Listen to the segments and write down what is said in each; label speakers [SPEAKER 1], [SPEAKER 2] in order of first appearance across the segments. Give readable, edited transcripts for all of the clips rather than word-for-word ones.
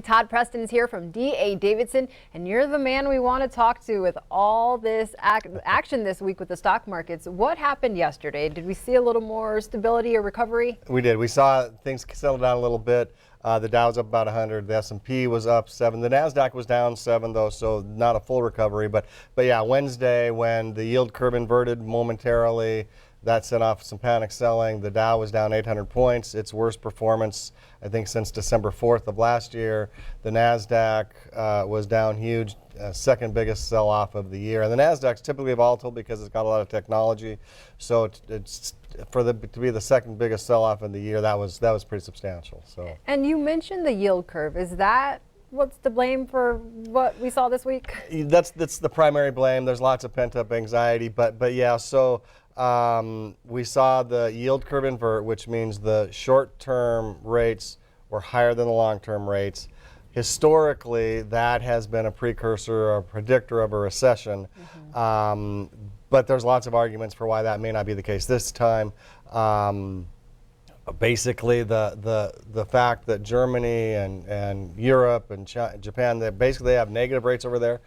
[SPEAKER 1] Todd Preston is here from D.A. Davidson, and you're the man we want to talk to with all this action this week with the stock markets. What happened yesterday? Did we see a little more stability or recovery?
[SPEAKER 2] We did. We saw things settle down a little bit. The Dow was up about 100. The S&P was up 7. The Nasdaq was down 7, though, so not a full recovery. But yeah, Wednesday when the yield curve inverted momentarily, that set off some panic selling. The Dow was down 800 points, its worst performance, I think, since December 4th of last year. The Nasdaq was down huge, second biggest sell-off of the year. And the Nasdaq's typically volatile because it's got a lot of technology. So it's to be the second biggest sell-off in the year, that was pretty substantial. So. And
[SPEAKER 1] you mentioned the yield curve. Is that what's to blame for what we saw this week?
[SPEAKER 2] That's the primary blame. There's lots of pent-up anxiety, but yeah. So. We saw the yield curve invert, which means the short-term rates were higher than the long-term rates. Historically, that has been a precursor or a predictor of a recession. But there's lots of arguments for why that may not be the case this time. Basically, the fact that Germany and Europe and Japan, they have negative rates over there,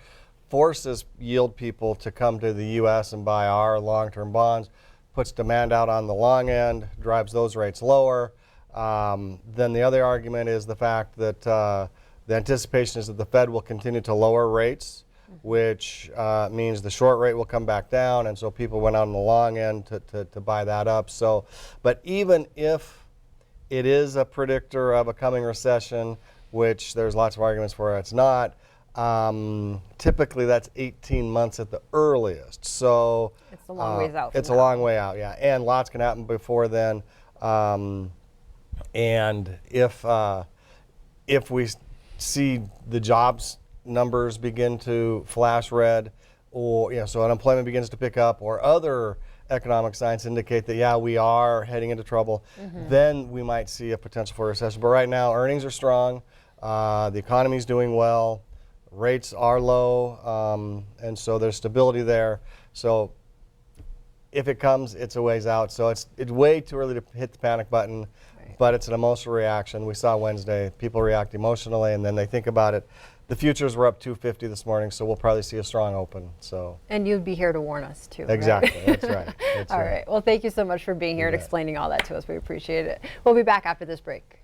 [SPEAKER 2] forces yield people to come to the U.S. and buy our long-term bonds, puts demand out on the long end, drives those rates lower. Then the other argument is the fact that the anticipation is that the Fed will continue to lower rates, which means the short rate will come back down, and so people went out on the long end to buy that up. So, but even if it is a predictor of a coming recession, which there's lots of arguments for it's not, typically that's 18 months at the earliest. So
[SPEAKER 1] it's a long ways out.
[SPEAKER 2] It's a long way out, yeah. And lots can happen before then. And if we see the jobs numbers begin to flash red, or so unemployment begins to pick up, or other economic signs indicate that we are heading into trouble, then we might see a potential for a recession. But right now, earnings are strong, the economy is doing well. Rates are low, and so there's stability there. So if it comes, it's a ways out. So it's way too early to hit the panic button, but it's an emotional reaction. We saw Wednesday, people react emotionally, and then they think about it. The futures were up 250 this morning, so we'll probably see a strong open. So.
[SPEAKER 1] And you'd be here to warn us, too.
[SPEAKER 2] Exactly,
[SPEAKER 1] right?
[SPEAKER 2] That's right.
[SPEAKER 1] All right. Well, thank you so much for being here and explaining all that to us. We appreciate it. We'll be back after this break.